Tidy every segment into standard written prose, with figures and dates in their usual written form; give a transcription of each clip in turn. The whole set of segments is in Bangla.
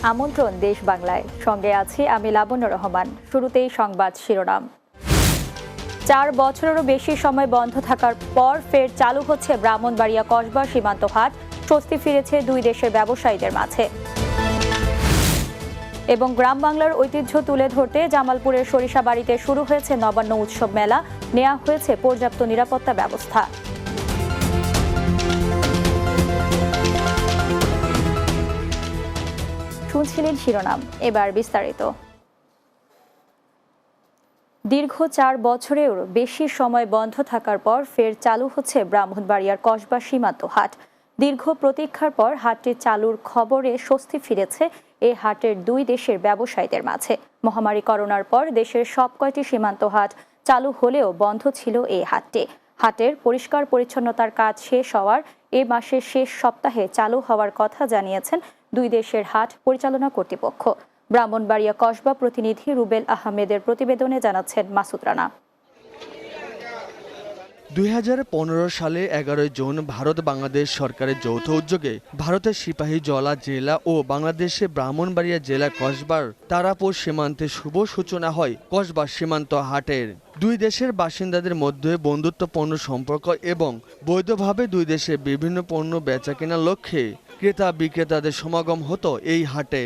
আমন্ত্রণ দেশ বাংলায়, সঙ্গে আছি আমি লাবণ্য রহমান। শুরুতেই সংবাদ শিরোনাম। 4 বছরেরও বেশি সময় বন্ধ থাকার পর ফের চালু হচ্ছে ব্রাহ্মণবাড়িয়া কসবা সীমান্ত হাট। স্বস্তি ফিরেছে দুই দেশের ব্যবসায়ীদের মাঝে। এবং গ্রাম বাংলার ঐতিহ্য তুলে ধরতে জামালপুরের সরিষাবাড়িতে শুরু হয়েছে নবান্ন উৎসব মেলা। নেওয়া হয়েছে পর্যাপ্ত নিরাপত্তা ব্যবস্থা। শুনছিলেন শিরোনাম, এবার বিস্তারিত। দীর্ঘ 4 বছরের বেশি সময় বন্ধ থাকার পর ফের চালু হচ্ছে ব্রাহ্মণবাড়িয়ার কসবা সীমান্ত হাট। দীর্ঘ প্রতীক্ষার পর হাটটি চালুর খবরে স্বস্তি ফিরেছে এই হাটের দুই দেশের ব্যবসায়ীদের মাঝে। মহামারী করোনার পর দেশের সবকয়টি সীমান্ত হাট চালু হলেও বন্ধ ছিল এই হাটটি। হাটের পরিষ্কার পরিচ্ছন্নতার কাজ শেষ হওয়ার এ মাসের শেষ সপ্তাহে চালু হওয়ার কথা জানিয়েছেন দুই দেশের হাট পরিচালনা কর্তৃপক্ষ। ব্রাহ্মণবাড়িয়া কসবা প্রতিনিধি রুবেল আহমেদের প্রতিবেদনে জানাচ্ছেন মাসুদ রানা। 2015 সালে 11 জুন ভারত বাংলাদেশ সরকারের যৌথ উদ্যোগে ভারতের সিপাহীজলা জেলা ও বাংলাদেশে ব্রাহ্মণবাড়িয়া জেলা কসবার তারাপুর সীমান্তে শুভ সূচনা হয় কসবা সীমান্ত হাটের। দুই দেশের বাসিন্দাদের মধ্যে বন্ধুত্বপূর্ণ সম্পর্ক এবং বৈধভাবে দুই দেশের বিভিন্ন পণ্য বেচা কেনার লক্ষ্যে ক্রেতা বিক্রেতাদের সমাগম হতো এই হাটে।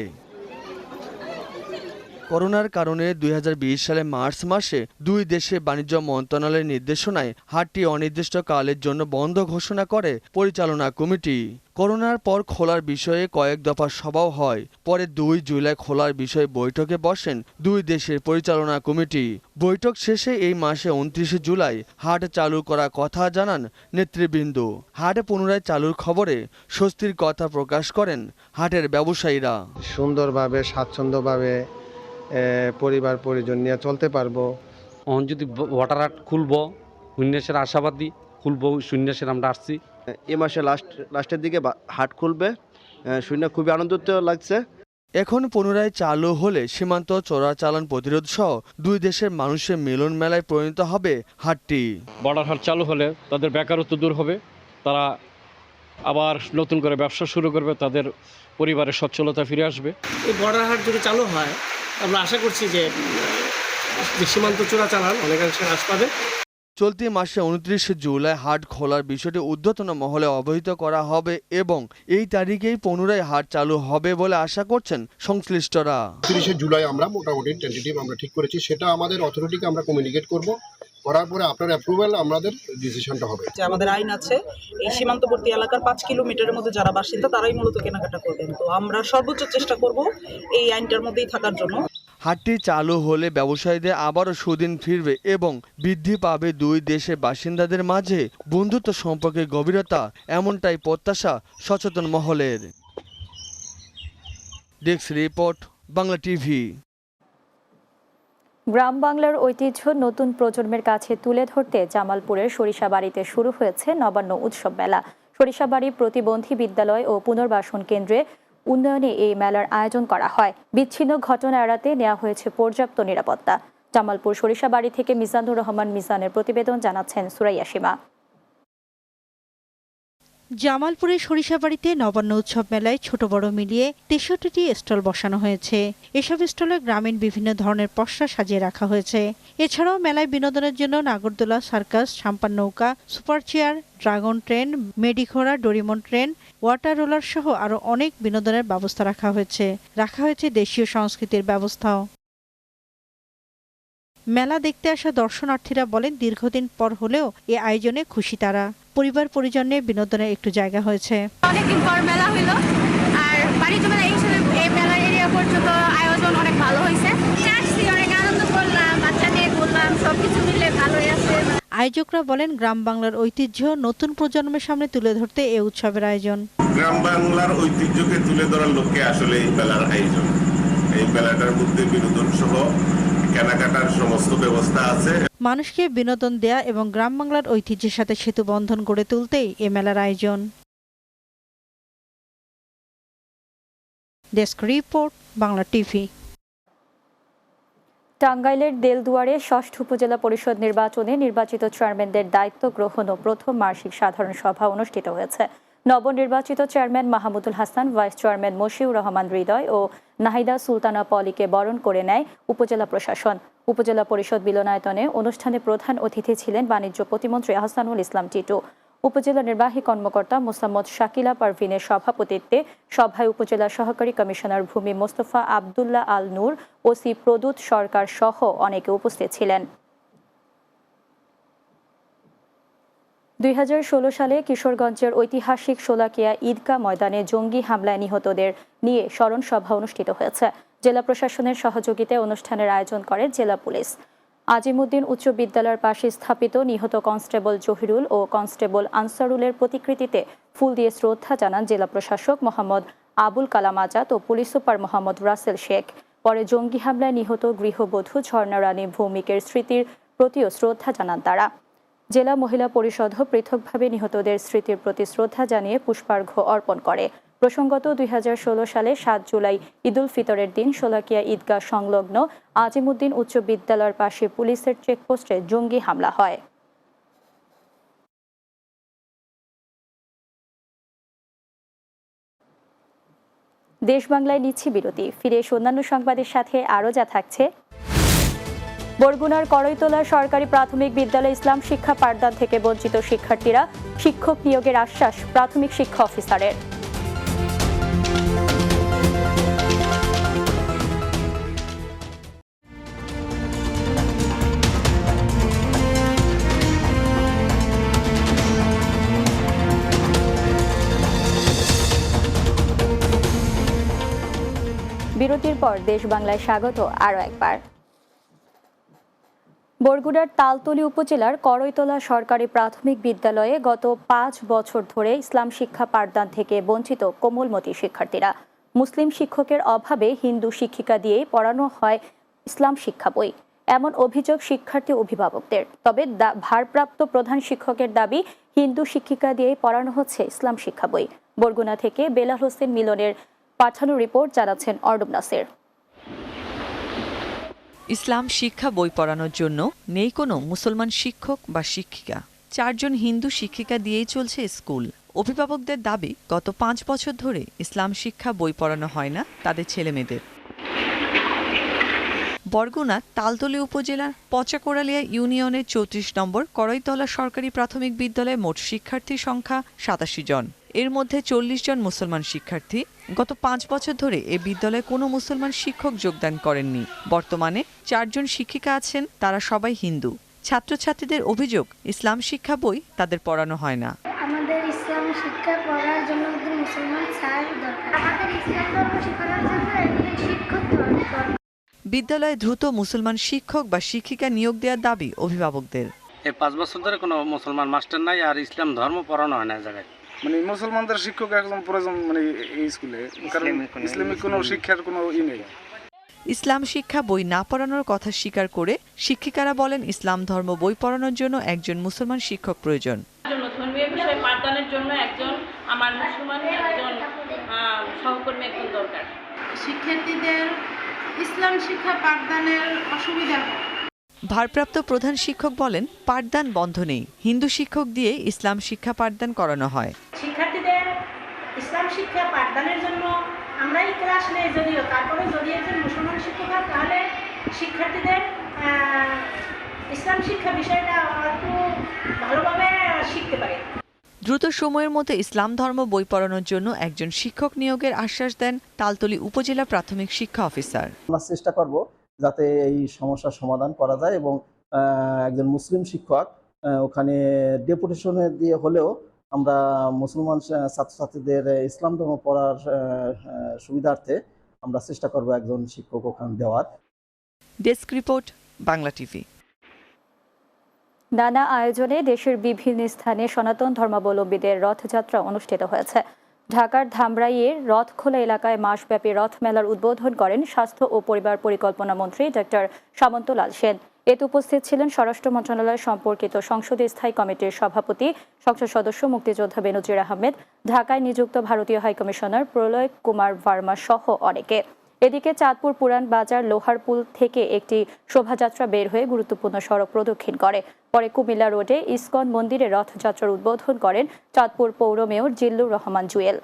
করোনার কারণে 2020 সালে মার্চ মাসে দুই দেশের বাণিজ্য মন্ত্রণালয়ের নির্দেশনায় হাটটি অনির্দিষ্টকালের জন্য বন্ধ ঘোষণা করে পরিচালনা কমিটি। করোনার পর খোলার বিষয়ে কয়েক দফা সভাও হয়। পরে 2 জুলাই খোলার বিষয়ে বৈঠকে বসেন দুই দেশের পরিচালনা কমিটি। বৈঠক শেষে এই মাসে 29 জুলাই হাট চালু করার কথা জানান নেতৃবৃন্দ। হাট পুনরায় চালুর খবরে স্বস্তির কথা প্রকাশ করেন হাটের ব্যবসায়ীরা। সুন্দরভাবে স্বাচ্ছন্দ্যভাবে পরিবার পরিজন নিয়ে চলতে পারবো। যদি ওয়াটার হাট খুলবো উন্নয়সের আশাবাদী, খুলবো উন্নয়সের আমরা আসছি। এ মাসে লাস্টের দিকে হাট খুলবে, শুনে খুবই আনন্দিত লাগছে। এখন পুনরায় চালু হলে সীমান্ত চোরাচালান প্রতিরোধ সহ দুই দেশের মানুষের মিলন মেলায় পরিণত হবে হাটটি। বর্ডার হাট চালু হলে তাদের বেকারত্ব দূর হবে, তারা আবার নতুন করে ব্যবসা শুরু করবে, তাদের পরিবারের সচ্ছলতা ফিরে আসবে। এই বর্ডার হাট যদি চালু হয় আমরা আশা করছি যে সীমান্ত চোরাচালান অনেকাংশে হ্রাস পাবে। চলতি মাসে 29 জুলাই হাট খোলার বিষয়টি ঊর্ধ্বতন মহলে অবহিত করা হবে এবং এই তারিখেই পুনরায় হাট চালু হবে বলে আশা করছেন সংশ্লিষ্টরা। 30 জুলাই আমরা মোটামুটি টেন্টেটিভ আমরা ঠিক করেছি, সেটা আমাদের অথরিটিকে আমরা কমিউনিকেট করব, করার পরে আপনার অ্যাপ্রুভাল আমাদের ডিসিশনটা হবে। আমাদের আইন আছে, এই সীমান্তবর্তী এলাকার 5 কিলোমিটারের মধ্যে যারা বাসিন্দা তারাই মূলত কেনাকাটা করবেন। তো আমরা সর্বোচ্চ চেষ্টা করব এই আইনটার মধ্যেই থাকার জন্য। হাটটি চালু হলে ব্যবসায়ীদের আবারও সুদিন ফিরবে এবং বৃদ্ধি পাবে দুই দেশের বাসিন্দাদের মাঝে বন্ধুত্ব সম্পর্কের গভীরতা, এমনটাই প্রত্যাশা সচেতন মহলের। Desk report, Bangla TV. গ্রাম বাংলার ঐতিহ্য নতুন প্রজন্মের কাছে তুলে ধরতে জামালপুরের সরিষাবাড়িতে শুরু হয়েছে নবান্ন উৎসব মেলা। সরিষাবাড়ি প্রতিবন্ধী বিদ্যালয় ও পুনর্বাসন কেন্দ্রে উন্নয়নে এই মেলার আয়োজন করা হয়। বিচ্ছিন্ন ঘটনা এড়াতে নেওয়া হয়েছে পর্যাপ্ত নিরাপত্তা। জামালপুর সরিষাবাড়ি থেকে মিজানুর রহমান মিজানের প্রতিবেদন, জানাচ্ছেন সুরাইয়া সীমা। জামালপুরের সরিষাবাড়িতে নবান্ন উৎসব মেলায় ছোট বড় মিলিয়ে 63টি স্টল বসানো হয়েছে। এসব স্টলে গ্রামীণ বিভিন্ন ধরনের পসরা সাজিয়ে রাখা হয়েছে। এছাড়াও মেলায় বিনোদনের জন্য নাগরদোলা, সার্কাস, সাম্পান নৌকা, সুপার চেয়ার, ড্রাগন ট্রেন, মেডিঘোড়া, ডোরিমন ট্রেন, ওয়াটার রোলার সহ আরো অনেক বিনোদনের ব্যবস্থা রাখা হয়েছে দেশীয় সংস্কৃতির ব্যবস্থাও। মেলা দেখতে আসা দর্শনার্থীরা বলেন দীর্ঘদিন পর হলেও এ আয়োজনে খুশি তারা। পরিবার পরিজনে বিনোদনের একটু জায়গা হয়েছে। অনেকদিন পর মেলা হইলো, আর বাণিজ্য মেলা এই মেলার এরিয়া পর্যন্ত আয়োজন অনেক ভালো হয়েছে। আসছি, অনেক আনন্দ করলাম, বাচ্চা নিয়ে ঘুরলাম, সবকিছু মিলে ভালোই আছে। আয়োজকরা বলেন গ্রাম বাংলার ঐতিহ্য নতুন প্রজন্মের সামনে তুলে ধরতে এ উৎসবের আয়োজন। গ্রাম বাংলার ঐতিহ্যকে তুলে ধরার লক্ষ্যে আসলে এই মেলার আয়োজন। এই মেলাটার মধ্যে বিনোদন সহ কেনাকাটার সমস্ত ব্যবস্থা আছে। মানুষকে বিনোদন দেয়া এবং গ্রাম বাংলার ঐতিহ্যের সাথে সেতু বন্ধন গড়ে তুলতেই এ মেলার আয়োজন। Desk report, Bangla TV. টাঙ্গাইলের দেলদুয়ারে ৬ষ্ঠ উপজেলা পরিষদ নির্বাচনে নির্বাচিত চেয়ারম্যানদের দায়িত্ব গ্রহণ ও প্রথম মাসিক সাধারণ সভা অনুষ্ঠিত হয়েছে। নবনির্বাচিত chairman Mahmudul Hasan, vice chairman Mashiur Rahman Hridoy ও নাহিদা সুলতানা পলিকে বরণ করে নেয় উপজেলা প্রশাসন। উপজেলা পরিষদ মিলনায়তনে অনুষ্ঠানে প্রধান অতিথি ছিলেন বাণিজ্য প্রতিমন্ত্রী আহসানুল ইসলাম টিটু। উপজেলা নির্বাহী কর্মকর্তা মোসাম্মদ শাকিলা পারভিনের সভাপতিত্বে সভায় উপজেলা সহকারী কমিশনার ভূমি মোস্তফা আবদুল্লাহ আল নূর, ওসি প্রদূত সরকার সহ অনেকে উপস্থিত ছিলেন। 2016 সালে কিশোরগঞ্জের ঐতিহাসিক শোলাকিয়া ঈদগাহ ময়দানে জঙ্গি হামলায় নিহতদের নিয়ে স্মরণ সভা অনুষ্ঠিত হয়েছে। জেলা প্রশাসনের সহযোগিতায় অনুষ্ঠানের আয়োজন করে জেলা পুলিশ। আজিমউদ্দিন উচ্চ বিদ্যালয়ের পাশে স্থাপিত নিহত কনস্টেবল জহিরুল ও কনস্টেবল আনসারুলের প্রতিকৃতিতে ফুল দিয়ে শ্রদ্ধা জানান জেলা প্রশাসক মোহাম্মদ আবুল কালাম আজাদ ও পুলিশ সুপার মোহাম্মদ রাসেল শেখ। পরে জঙ্গি হামলায় নিহত গৃহবধূ ঝর্ণা রানী ভৌমিকের স্মৃতির প্রতিও শ্রদ্ধা জানান তারা। জেলা মহিলা পরিষদও পৃথকভাবে নিহতদের স্মৃতির প্রতি শ্রদ্ধা জানিয়ে পুষ্পার্ঘ্য অর্পণ করে। প্রসঙ্গত 2016 সালে 7 জুলাই ঈদুল ফিতরের দিন শোলাকিয়া ঈদগাহ সংলগ্ন আজিমউদ্দিন উচ্চ বিদ্যালয়ের পাশে পুলিশের চেকপোস্টে জঙ্গি হামলা হয়। দেশ বাংলায় নিচ্ছি বিরতি, ফিরে এসে অন্যান্য সংবাদের সাথে আরও যা থাকছে। বরগুনার করইতলা সরকারি প্রাথমিক বিদ্যালয়ে ইসলাম শিক্ষা পাঠদান থেকে বঞ্চিত শিক্ষার্থীরা, শিক্ষক নিয়োগের আশ্বাস প্রাথমিক শিক্ষা অফিসারের। বিরতির পর দেশ বাংলায় স্বাগত আরও একবার। বরগুনার তালতলী উপজেলার করইতলা সরকারি প্রাথমিক বিদ্যালয়ে গত 5 বছর ধরে ইসলাম শিক্ষা পাঠদান থেকে বঞ্চিত কোমলমতি শিক্ষার্থীরা। মুসলিম শিক্ষকের অভাবে হিন্দু শিক্ষিকা দিয়েই পড়ানো হয় ইসলাম শিক্ষা বই, এমন অভিযোগ শিক্ষার্থী অভিভাবকদের। তবে ভারপ্রাপ্ত প্রধান শিক্ষকের দাবি, হিন্দু শিক্ষিকা দিয়েই পড়ানো হচ্ছে ইসলাম শিক্ষা বই। বরগুনা থেকে বেলাল হোসেন মিলনের পাঠানো রিপোর্ট জানাচ্ছেন অর্ডব নাসির। ইসলাম শিক্ষা বই পড়ানোর জন্য নেই কোনো মুসলমান শিক্ষক বা শিক্ষিকা। 4 জন হিন্দু শিক্ষিকা দিয়েই চলছে স্কুল। অভিভাবকদের দাবি, গত 5 বছর ধরে ইসলাম শিক্ষা বই পড়ানো হয় না তাদের ছেলেমেয়েদের। বরগুনা তালতলী উপজেলার পচাকোড়ালিয়া ইউনিয়নের 34 নম্বর করইতলা সরকারি প্রাথমিক বিদ্যালয়ে মোট শিক্ষার্থীর সংখ্যা 87 জন। এর মধ্যে 40 জন মুসলমান শিক্ষার্থী। গত 5 বছর ধরে এ বিদ্যালয়ে কোনো মুসলমান শিক্ষক যোগদান করেননি। বর্তমানে 4 জন শিক্ষিকা আছেন, তারা সবাই হিন্দু। ছাত্রছাত্রীদের অভিযোগ, ইসলাম শিক্ষা বই তাদের পড়ানো হয় না। আমাদের ইসলাম শিক্ষা পড়ার জন্য একজন মুসলমান স্যার দরকার। আমাদের ইসলাম ধর্ম শেখানোর জন্য একজন শিক্ষক দরকার। বিদ্যালয়ে দ্রুত মুসলমান শিক্ষক বা শিক্ষিকা নিয়োগ দেওয়ার দাবি অভিভাবকদের। এই 5 বছর ধরে কোনো মুসলমান মাস্টার নাই, আর ইসলাম ধর্ম পড়ানো হয় না জায়গায়। মানে মুসলমানদের শিক্ষক একদম প্রয়োজন, মানে এই স্কুলে, কারণ ইসলামিক কোনো শিক্ষার কোনো নেই। ইসলাম শিক্ষা বই না পড়ানোর কথা স্বীকার করে শিক্ষিকারা বলেন, ইসলাম ধর্ম বই পড়ানোর জন্য একজন মুসলমান শিক্ষক প্রয়োজন। ধর্মীয় বিষয় পাঠদানের জন্য একজন আমার মুসলমান একজন সহকর্মী একজন দরকার। শিক্ষার্থীদের ইসলাম শিক্ষা পাঠদানের অসুবিধা হয়। ভারপ্রাপ্ত প্রধান শিক্ষক বলেন, পাঠদান বন্ধ নেই, হিন্দু শিক্ষক দিয়ে ইসলাম শিক্ষা পাঠদান করানো হয়। শিক্ষার্থীদের ইসলাম শিক্ষা পাঠদানের জন্য আমরাই ক্লাস নেই যদিও, তারপরে যদি একজন মুসলমান শিক্ষক হয় তাহলে শিক্ষার্থীদের ইসলাম শিক্ষা বিষয়টা একটু ভালোভাবে শিখতে পারে। দ্রুত সময়ের মধ্যে ইসলাম ধর্ম বই পড়ানোর জন্য একজন শিক্ষক নিয়োগের আশ্বাস দেন তালতলী উপজেলা প্রাথমিক শিক্ষা অফিসার। আমরা চেষ্টা করব যাতে এই সমস্যার সমাধান করা যায় এবং একজন মুসলিম শিক্ষক ওখানে ডেপুটেশনে দিয়ে হলেও আমরা মুসলমান ছাত্রছাত্রীদের ইসলাম ধর্ম পড়ার সুবিধার্থে আমরা চেষ্টা করব একজন শিক্ষক ওখানে দেওয়ার। Desk report, Bangla TV. নানা আয়োজনে দেশের বিভিন্ন স্থানে সনাতন ধর্মাবলম্বীদের রথযাত্রা অনুষ্ঠিত হয়েছে। ঢাকার ধামরাইয়ের রথখোলা এলাকায় মাসব্যাপী রথ মেলার উদ্বোধন করেন স্বাস্থ্য ও পরিবার পরিকল্পনা মন্ত্রী ডক্টর সামন্তলাল সেন। এতে উপস্থিত ছিলেন স্বরাষ্ট্র মন্ত্রণালয় সম্পর্কিত সংসদীয় স্থায়ী কমিটির সভাপতি, সংসদ সদস্য মুক্তিযোদ্ধা বেনজির আহমেদ, ঢাকায় নিযুক্ত ভারতীয় হাইকমিশনার প্রলয় কুমার ভার্মা সহ অনেকে। এদিকে চাঁদপুর পুরান বাজার লোহারপুল থেকে একটি শোভাযাত্রা বের হয়ে গুরুত্বপূর্ণ সড়ক প্রদক্ষিণ করে। পরে কুমিল্লা রোডে ইসকন মন্দিরে রথযাত্রার উদ্বোধন করেন চাঁদপুর পৌর মেয়র জিল্লুর রহমান জুয়েল।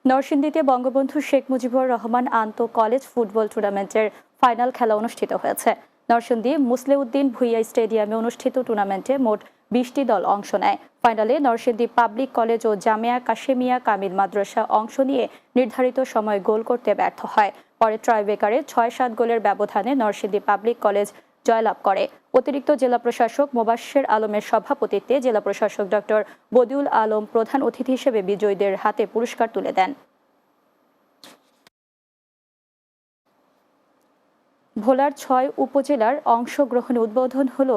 নরসিংদীতে বঙ্গবন্ধু শেখ মুজিবুর রহমান আন্ত কলেজ ফুটবল টুর্নামেন্টের ফাইনাল খেলা অনুষ্ঠিত হয়েছে। নরসিংদী মুসলেউদ্দিন ভুইয়া স্টেডিয়ামে অনুষ্ঠিত টুর্নামেন্টে মোট 20টি দল অংশ নেয়। ফাইনালে নরসিংদী পাবলিক কলেজ ও জামিয়া কাশেমিয়া কামিল মাদ্রাসা অংশ নিয়ে নির্ধারিত সময় গোল করতে ব্যর্থ হয়। পরে ট্রাইব্রেকারে 6-7 গোলের ব্যবধানে নরসিংদী পাবলিক কলেজ জয়লাভ করে। অতিরিক্ত জেলা প্রশাসক মোবাশ্বের আলমের সভাপতিত্বে জেলা প্রশাসক ডক্টর বদিউল আলম প্রধান অতিথি হিসেবে বিজয়ীদের হাতে পুরস্কার তুলে দেন। ভোলার 6 উপজেলার অংশগ্রহণে উদ্বোধন হলো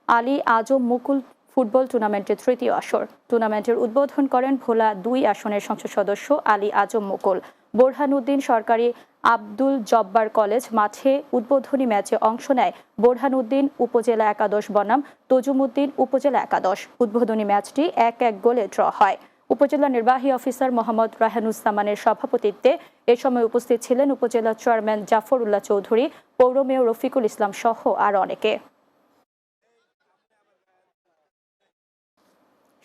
আলী আজম মুকুল ফুটবল টুর্নামেন্টের তৃতীয় আসর। টুর্নামেন্টের উদ্বোধন করেন ভোলা 2 আসনের সংসদ সদস্য আলী আজম মুকুল। বোরহানউদ্দিন সরকারি আব্দুল জব্বার কলেজ মাঠে উদ্বোধনী ম্যাচে অংশ নেয় বোরহানউদ্দিন উপজেলা একাদশ বনাম তজুমউদ্দিন উপজেলা একাদশ। উদ্বোধনী ম্যাচটি 1-1 গোলে ড্র হয়। উপজেলা নির্বাহী অফিসার মোহাম্মদ রাহানুজ্জামানের সভাপতিত্বে এ সময় উপস্থিত ছিলেন উপজেলা চেয়ারম্যান জাফর উল্লাহ চৌধুরী, পৌর মেয়র রফিকুল ইসলাম সহ আর অনেকে।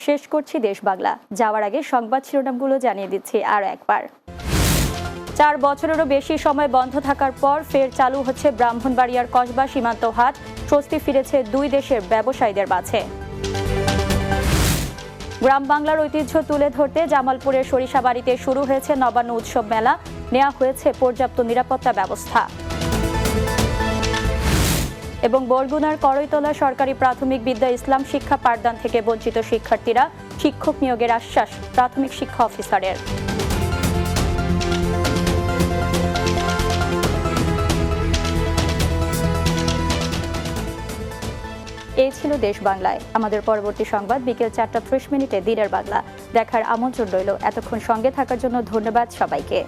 শেষ করছি দেশ বাংলা। যাওয়ার আগে সংবাদ শিরোনামগুলো জানিয়ে দিচ্ছি আরও একবার। 4 বছরেরও বেশি সময় বন্ধ থাকার পর ফের চালু হচ্ছে ব্রাহ্মণবাড়িয়ার কসবা সীমান্ত হাট। স্বস্তি ফিরেছে 2 দেশের ব্যবসায়ীদের মাঝে। গ্রাম বাংলার ঐতিহ্য তুলে ধরতে জামালপুরের সরিষাবাড়িতে শুরু হয়েছে নবান্ন উৎসব মেলা। নেওয়া হয়েছে পর্যাপ্ত নিরাপত্তা ব্যবস্থা। এবং বরগুনার করইতলা সরকারি প্রাথমিক বিদ্যা ইসলাম শিক্ষা পাঠদান থেকে বঞ্চিত শিক্ষার্থীরা, শিক্ষক নিয়োগের আশ্বাস প্রাথমিক শিক্ষা অফিসারের। এই ছিল দেশ বাংলায়। আমাদের পরবর্তী সংবাদ বিকেল 4:30 দিনের বাংলা দেখার আমন্ত্রণ রইল। এতক্ষণ সঙ্গে থাকার জন্য ধন্যবাদ সবাইকে।